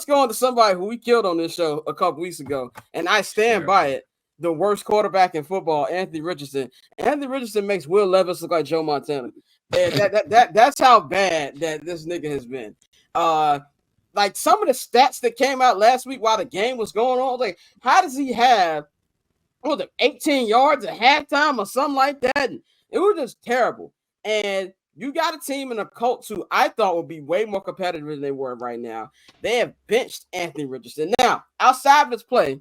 let's go on to somebody who we killed on this show a couple weeks ago, and I stand by it. The worst quarterback in football, Anthony Richardson. Anthony Richardson makes Will Levis look like Joe Montana. And that's how bad that this nigga has been. Like some of the stats that came out last week while the game was going on, like how does he have 18 yards at halftime or something like that? And it was just terrible. And you got a team in the Colts who I thought would be way more competitive than they were right now. They have benched Anthony Richardson. Now, outside of his play,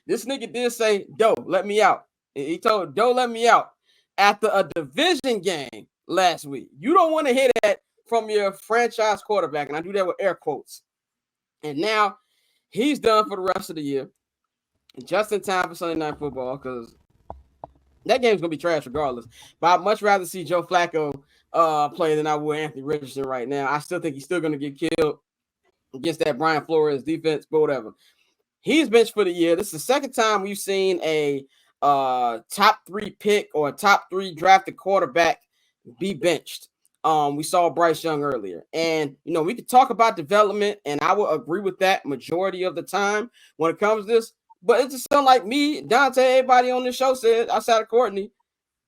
this nigga did say, Doe, let me out. He told Doe, let me out after a division game last week. You don't want to hear that from your franchise quarterback, and I do that with air quotes. And now he's done for the rest of the year, just in time for Sunday Night Football, because that game's going to be trash regardless. But I'd much rather see Joe Flacco play than I would Anthony Richardson right now. I still think he's still going to get killed against that Brian Flores defense, but whatever. He's benched for the year. This is the second time we've seen a top 3 pick or a top 3 drafted quarterback be benched. We saw Bryce Young earlier. And, we could talk about development, and I will agree with that majority of the time when it comes to this. But it just sounds like me, Dante, everybody on this show said, outside of Courtney,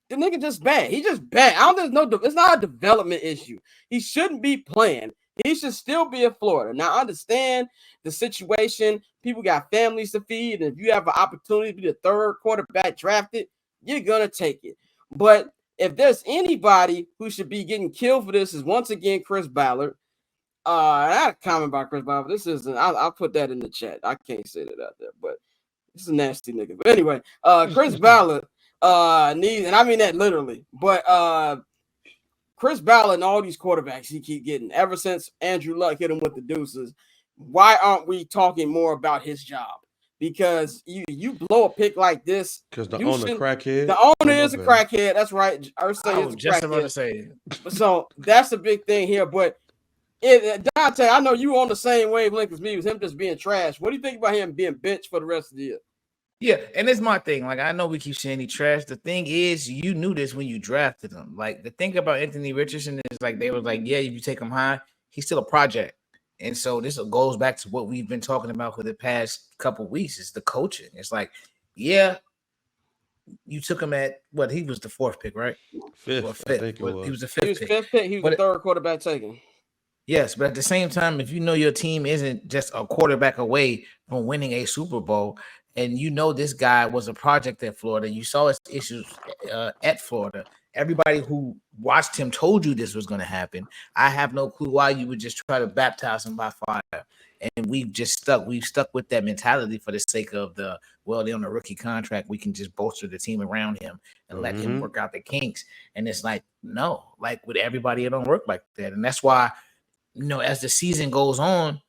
the nigga just bad. He just bad. It's not a development issue. He shouldn't be playing. He should still be in Florida. Now, I understand the situation. People got families to feed. And if you have an opportunity to be the 3rd quarterback drafted, you're going to take it. But if there's anybody who should be getting killed for this is once again Chris Ballard. I had a comment about Chris Ballard. This isn't. I'll put that in the chat. I can't say that out there, but this is a nasty nigga. But anyway, Chris Ballard needs, and I mean that literally. But Chris Ballard and all these quarterbacks he keep getting ever since Andrew Luck hit him with the deuces. Why aren't we talking more about his job? Because you blow a pick like this. Because the owner crackhead. The owner is a crackhead. That's right. Ursay is a just crackhead. about to say. So that's a big thing here. But Dante, I know you on the same wavelength as me with him just being trash. What do you think about him being benched for the rest of the year? Yeah, and it's my thing. Like, I know we keep saying he trash. The thing is, you knew this when you drafted him. Like, the thing about Anthony Richardson is, like, they were like, yeah, if you take him high, he's still a project. And so this goes back to what we've been talking about for the past couple of weeks is the coaching. It's like, yeah, you took him at what? He was the 4th pick, right? 5th. Or 5th. I think it was. He was the 5th pick. He was 5th pick. He was the 3rd quarterback taken. Yes, but at the same time, if you know your team isn't just a quarterback away from winning a Super Bowl, and you know this guy was a project at Florida, you saw his issues at Florida. Everybody who watched him told you this was going to happen. I have no clue why you would just try to baptize him by fire. And we've stuck with that mentality for the sake of they're on a rookie contract. We can just bolster the team around him and let him work out the kinks. And it's like, no, like with everybody, it don't work like that. And that's why, as the season goes on,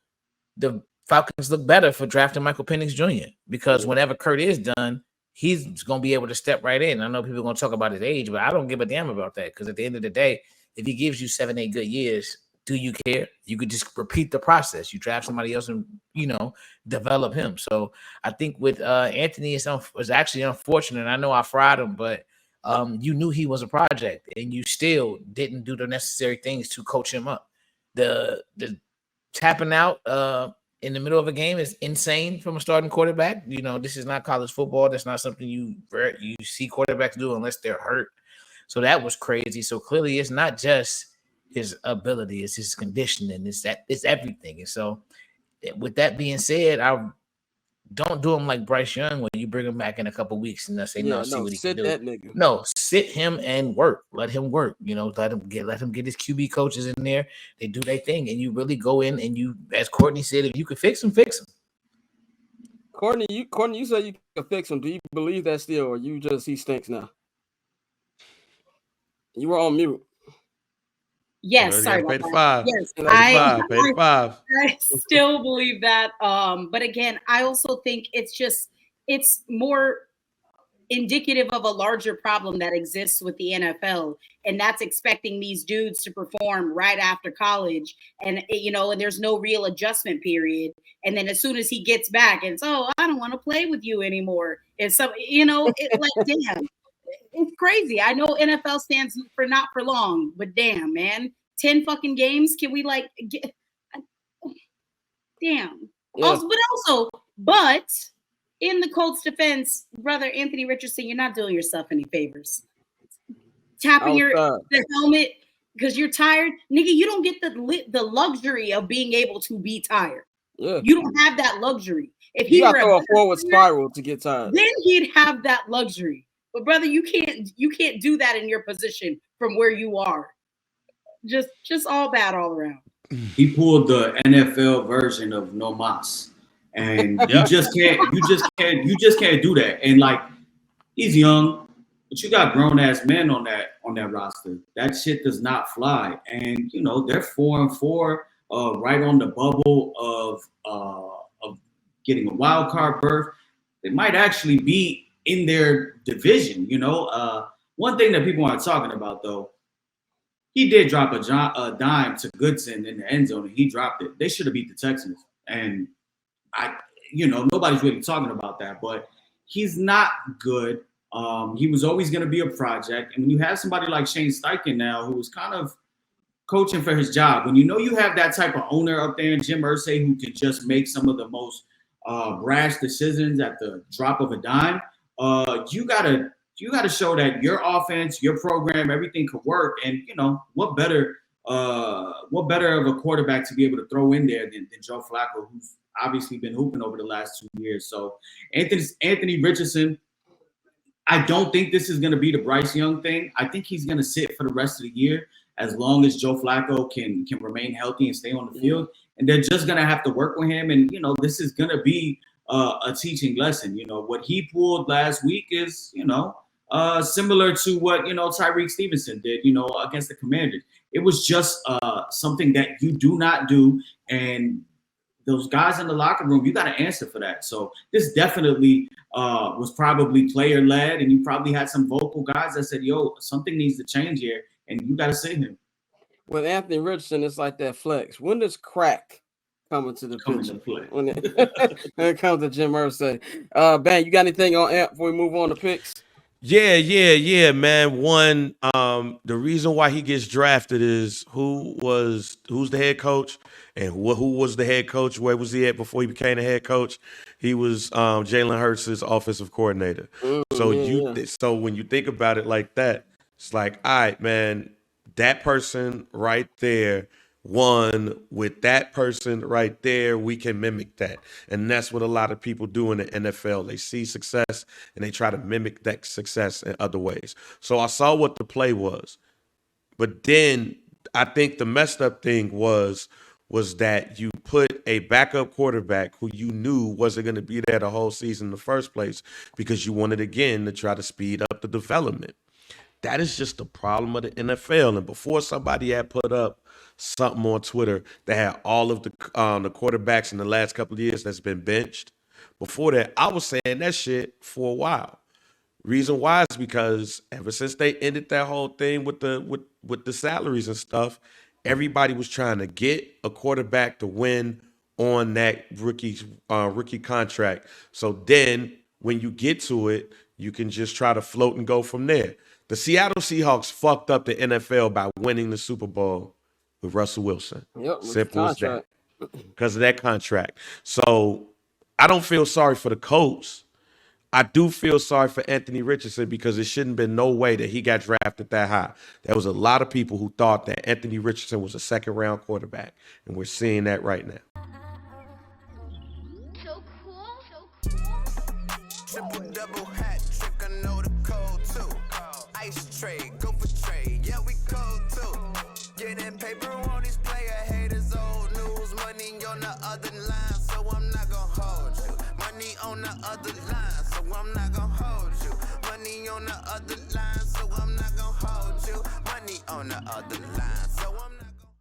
the Falcons look better for drafting Michael Penix Jr. because whenever Kurt is done, he's going to be able to step right in. I know people are going to talk about his age, but I don't give a damn about that because at the end of the day, if he gives you 7-8 good years, do you care? You could just repeat the process. You draft somebody else and, develop him. So I think with Anthony, it was actually unfortunate. I know I fried him, but you knew he was a project and you still didn't do the necessary things to coach him up. The tapping out in the middle of a game is insane from a starting quarterback. This is not college football. That's not something you see quarterbacks do unless they're hurt. So that was crazy. So clearly it's not just his ability, it's his conditioning, it's everything. And so with that being said, I don't do him like Bryce Young when you bring him back in a couple weeks and say, see what he can do. That nigga. No, sit him and work. Let him work. Let him get his QB coaches in there. They do their thing, and you really go in and you, as Courtney said, if you could fix him, fix him. Courtney, you said you could fix him. Do you believe that still, or you just he stinks now? You were on mute. Yes, sorry about that. Yes, I still believe that. But again, I also think it's more indicative of a larger problem that exists with the NFL, and that's expecting these dudes to perform right after college, and and there's no real adjustment period. And then as soon as he gets back, it's I don't want to play with you anymore. And so it's like damn. It's crazy. I know NFL stands for not for long, but damn, man, 10 fucking games. Can we get? Damn. Yeah. But in the Colts' defense, brother Anthony Richardson, you're not doing yourself any favors. Tapping the helmet because you're tired, nigga. You don't get the luxury of being able to be tired. Yeah. You don't have that luxury. If he got to throw a forward spiral to get tired, then he'd have that luxury. But brother, you can't do that in your position from where you are. Just all bad all around. He pulled the NFL version of no mas, and you just can't do that. And like, he's young, but you got grown ass men on that roster. That shit does not fly. And you know they're 4-4, right on the bubble of getting a wild card berth. They might actually be in their division. You know, one thing that people aren't talking about though. He did drop a dime to Goodson in the end zone, and he dropped it. They should have beat the Texans, and nobody's really talking about that. But he's not good. He was always going to be a project, and when you have somebody like Shane Steichen now, who's kind of coaching for his job, when you know you have that type of owner up there, Jim Irsay, who can just make some of the most rash decisions at the drop of a dime, you gotta show that your offense, your program, everything could work. And you know what better of a quarterback to be able to throw in there than Joe Flacco, who's obviously been hooping over the last 2 years. So Anthony Richardson, I don't think this is going to be the Bryce Young thing. I think he's going to sit for the rest of the year as long as Joe Flacco can remain healthy and stay on the field. And they're just going to have to work with him. And you know this is going to be a teaching lesson. You know what he pulled last week is similar to what Tyreek Stevenson did, against the Commanders. It was just something that you do not do, and those guys in the locker room, you got to answer for that. So this definitely was probably player led, and you probably had some vocal guys that said, "Yo, something needs to change here," and you got to save him. With Anthony Richardson, it's like that flex. When does crack come into the picture? When it comes to Jim Irsay. Ben, you got anything on Amp before we move on to picks? Yeah, man. One, the reason why he gets drafted is who's the head coach, and who was the head coach? Where was he at before he became the head coach? He was Jalen Hurts' offensive coordinator. So when you think about it like that, it's like, all right, man, that person right there won. With that person right there, we can mimic that. And that's what a lot of people do in the NFL. They see success and they try to mimic that success in other ways. So I saw what the play was. But then I think the messed up thing was that you put a backup quarterback who you knew wasn't going to be there the whole season in the first place because you wanted, again, to try to speed up the development. That is just the problem of the NFL. And before somebody had put up something on Twitter that had all of the quarterbacks in the last couple of years that's been benched, before that, I was saying that shit for a while. Reason why is because ever since they ended that whole thing with the salaries and stuff, everybody was trying to get a quarterback to win on that rookie contract. So then when you get to it, you can just try to float and go from there. The Seattle Seahawks fucked up the NFL by winning the Super Bowl with Russell Wilson. Yep, simple as that. Because of that contract. So I don't feel sorry for the Colts. I do feel sorry for Anthony Richardson because it shouldn't have been no way that he got drafted that high. There was a lot of people who thought that Anthony Richardson was a second-round quarterback, and we're seeing that right now. So cool. Triple double hat trick, I know the code too. Ice trade, go for trade, yeah we cold too. Getting paper on these player haters, old news, money on the other line, so I'm not gonna hold you. Money on the other line, so I'm not gonna hold you. Money on the other line, so I'm not gonna hold you. Money on the other line.